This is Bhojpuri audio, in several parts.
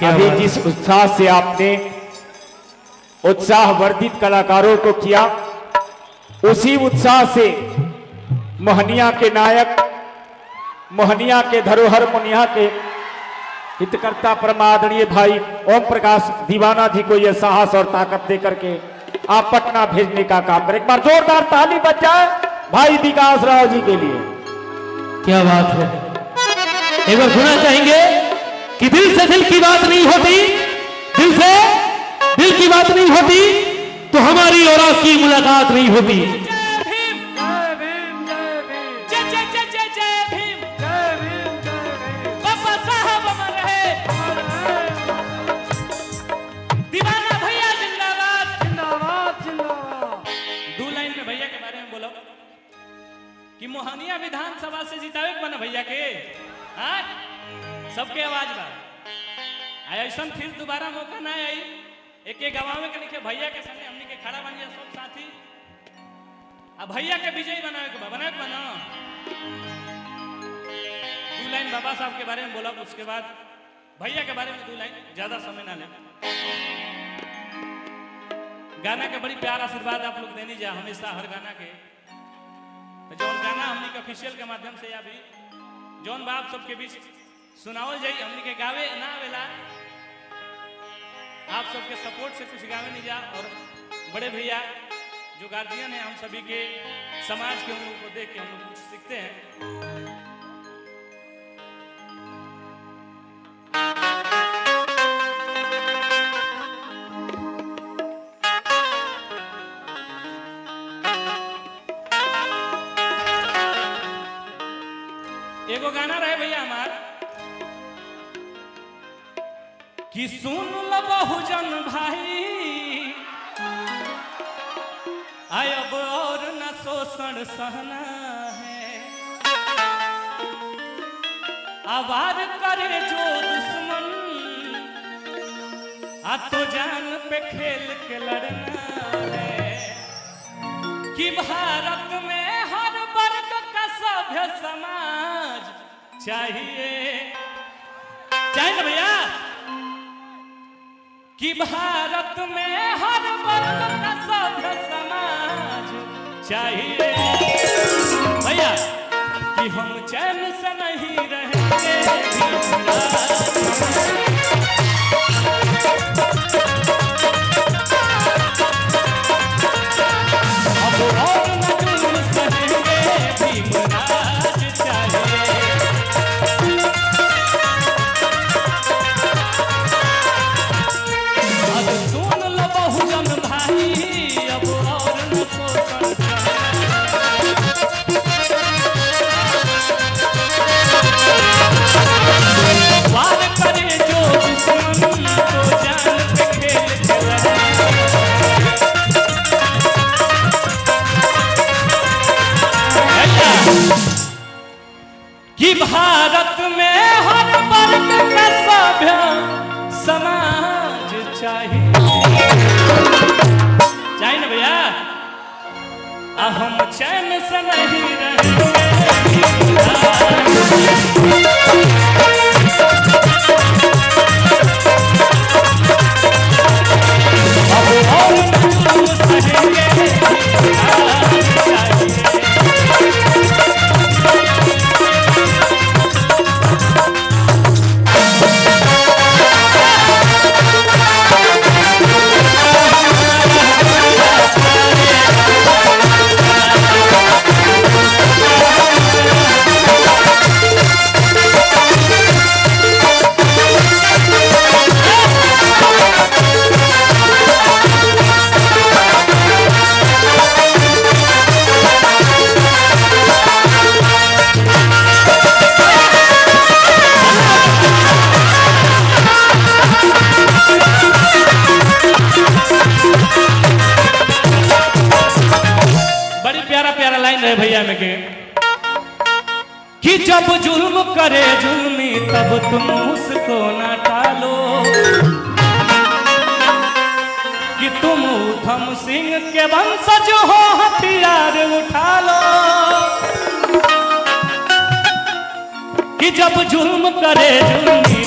अभी जिस उत्साह से आपने उत्साहवर्धित कलाकारों को किया, उसी उत्साह से मोहनिया के नायक, मोहनिया के धरोहर, मोहनिया के हितकर्ता परमादरणीय भाई ओम प्रकाश दीवाना जी को यह साहस और ताकत देकर के आप पटना भेजने का काम करें। एक बार जोरदार ताली बज जाए भाई विकास राव जी के लिए। क्या बात है। एक बार सुनना चाहेंगे कि दिल से दिल की बात नहीं होती, दिल से दिल की बात नहीं होती तो हमारी और आपकी मुलाकात नहीं होती। कि मोहनिया विधानसभा से जितावे बना भैया के सबके आवाज बा ऐसा फिर दोबारा मौका ना आई। एक गवावे के लिखे भैया के सामने हमने के खड़ा बनिया सब साथी अब भैया के विजयी बनावे के बना दो लाइन बाबा साहब के बारे में बोला, उसके बाद भैया के बारे में 2 लाइन, ज्यादा समय ना ले। गाना के बड़ी प्यार आशीर्वाद आप लोग देनी जा हमेशा हर गाना के जो गाना हमनी के ऑफिशियल के माध्यम से या भी जौन बाप सबके बीच सुनावल जाई हमनी के गावे ना वेला आप सबके सपोर्ट से कुछ गावे नहीं जा। और बड़े भैया जो गार्जियन है हम सभी के समाज के उन लोगों को देख के हम लोग कुछ सीखते हैं। एगो गाना रहे भैया हमार कि सुन लो बहुजन भाई आय अब और न शोषण सहना है, आवार करे जो दुश्मन आ तो जान पे खेल के लड़ना है। कि भारत में हर वर्ग का सभ्य समाज चाहिए ना भैया। कि भारत में हर वर्ग का सभ्य समाज चाहिए भैया। कि हम चैन से नहीं रहेंगे अब और न जुल्म सहेंगे, भीमराज चाहिए। अब सुन लो बहुजन भाई अब और न शोषण वार करे जो दुश्मन को जान पे खेल के लड़े। कि भारत में हर वर्ग का सभ्य समाज चाहिए ना भैया। हम चैन से नहीं रहेंगे अब और न जुल्म सहेंगे, भैया में के कि जब जुल्म करे जुल्मी तब तुम उसको ना टालो। कि तुम उधम सिंह के वंशज हो हथियार उठा लो। कि जब जुल्म करे जुल्मी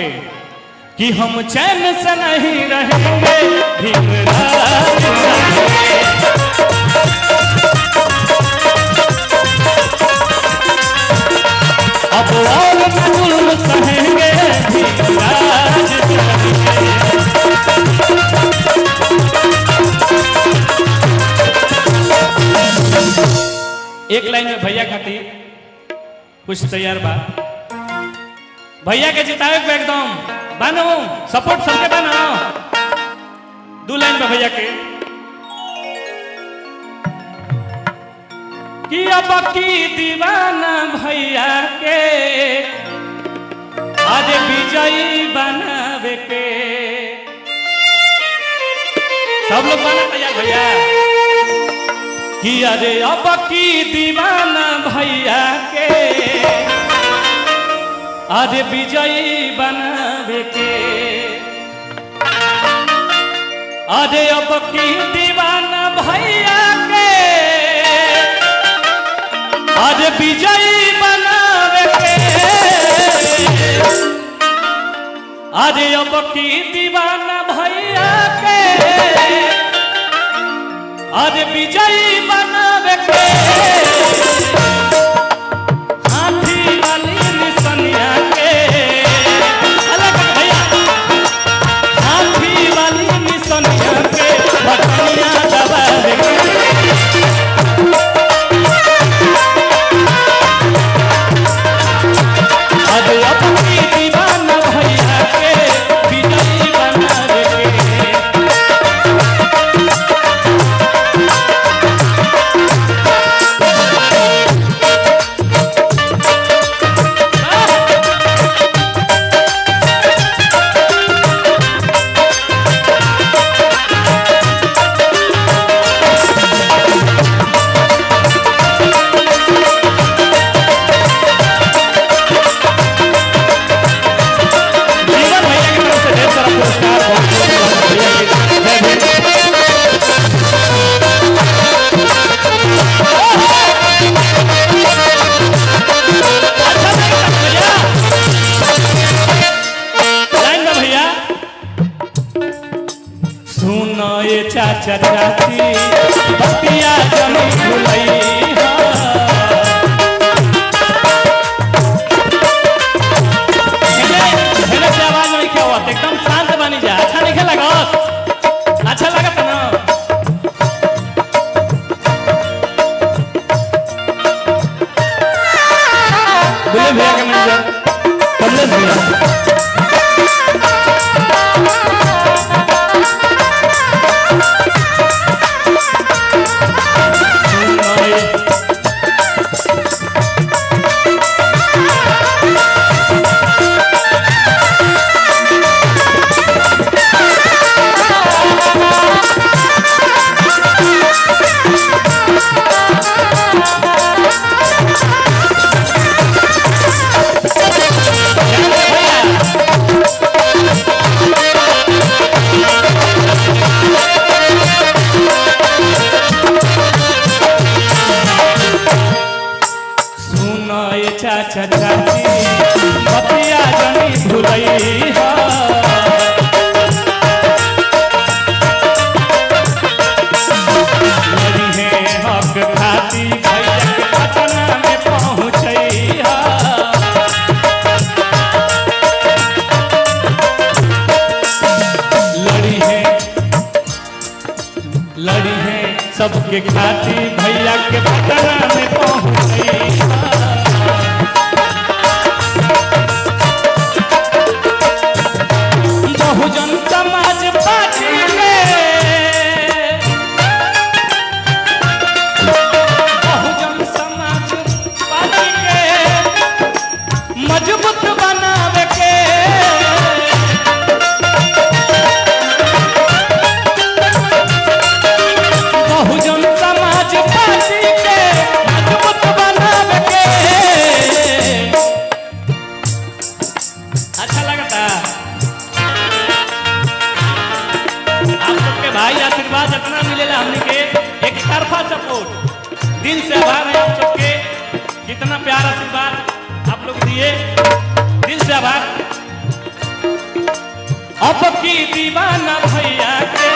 के कि हम चैन से नहीं रहेंगे भीमराज अब और न जुल्म सहेंगे भीमराज एक लाइन में भैया खाती कुछ तैयार बा भैया के जितावे पे एकदम बनो सपोर्ट सबके बनो दो लाइन में भैया के कि अब की दीवाना भैया के आज विजयी बनावे के सब लोग बना तैयार भैया कि अरे अब की दीवाना भैया के आज विजयी बनावे के अरे अब की दीवाना भैया के आज विजयी बनावे के अरे अब की दीवाना भैया के आज विजयी बनावे के हाथी वाली निशानिया के अलग भैया हाथी वाली निशानिया के बटनिया दबावे के आज अपनी दीवाना भैया के विजयी बनावे के चाचा चाची बतिया जमी भुलई से आवाज नहीं क्या हुआ एकदम शांत बनी जा अच्छा नहीं लगा अच्छा लगा था ना बोले भैया के मैनेजर कमलेश भैया चाचा चाची बतिया जनी भुलई लड़ी है हक खाती भैया के पटना में पहुँचई लड़ी है सबके खाती भैया के पटना में पहुँचई बहुजन समाज पार्टी के बहुजन समाज पार्टी के मजबूत बनावे के बहुजन समाज पार्टी के मजबूत बनावे के अच्छा लगता आप सबके भाई आशीर्वाद इतना मिलेगा हमने के एक तरफा सपोर्ट दिल से आभार है आप सबके कितना प्यार आशीर्वाद आप लोग दिए दिल से आभार अब की दीवाना भैया के,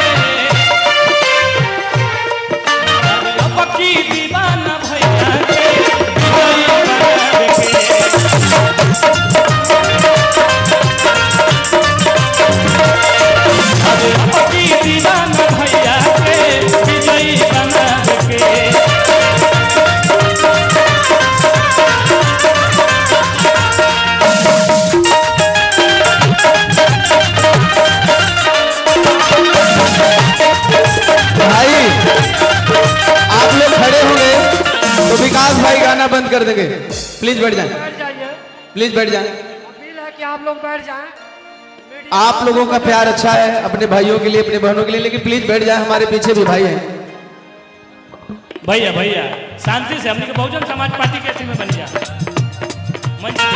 अब की दीवाना भैया के विजयी बनावे के। अब की दीवाना भैया के विजयी बनावे के। भाई आप लोग खड़े होंगे तो विकास भाई गाना बंद कर देंगे। प्लीज बैठ जाएं, बैठ जाइए। प्लीज बैठ जाएं। अपील है कि आप लोग बैठ जाएं। आप लोगों का प्यार अच्छा है अपने भाइयों के लिए, अपने बहनों के लिए, लेकिन प्लीज बैठ जाएं, हमारे पीछे भी भाई हैं। भैया भैया शांति से, हमने के बहुजन समाज पार्टी के अथी में बन जा मंच पे।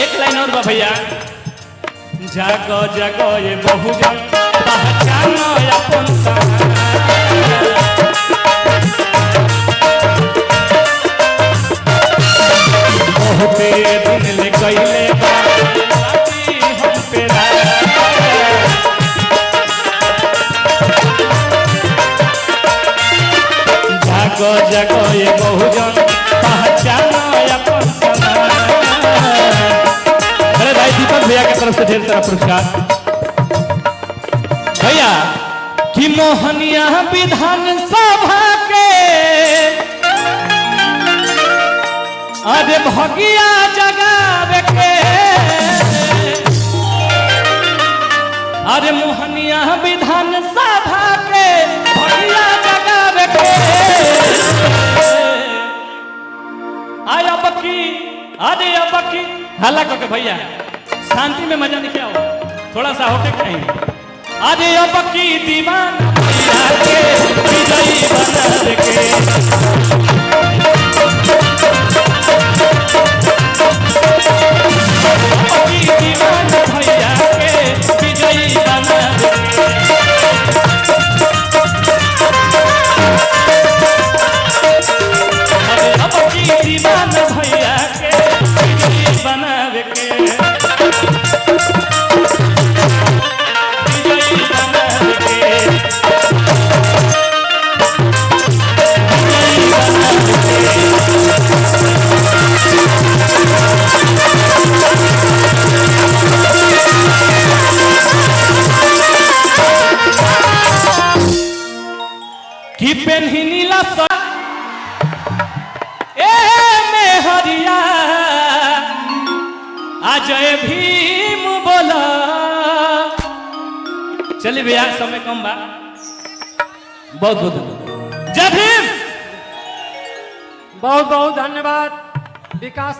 एक लाइन और बा भैया, जागो जागो ये बहुजन पहचानो अपन सहारा। बहुते दिन ले कैले बाती हम पे जागो जागो ये बहुजन पहचानो अपन सहारा। अरे भाई दीपक भैया की तरफ से ढेर सारा पुरस्कार। भैया कि मोहनिया विधान सभा के अरे भगिया जगावे के, अरे मोहनिया विधान सभा के भगिया जगावे के। आय अब की, अरे अब की हल्ला करके भैया शांति में मजा नहीं आओ, थोड़ा सा होके कहीं। अरे अब की दीवाना भैया के विजयी बनावे के। अब की दीवाना भैया के विजयी बनावे के। अरे अब की दीवाना भैया के विजयी बनावे के। विजयी बनावे के। विजयी बनावे के। कि पेन्हिनीला सा ए में हरिया अजय भीम बोला। चलिए भैया समय कम बा, बहुत बहुत धन्यवाद। जय भीम। बहुत बहुत धन्यवाद विकास।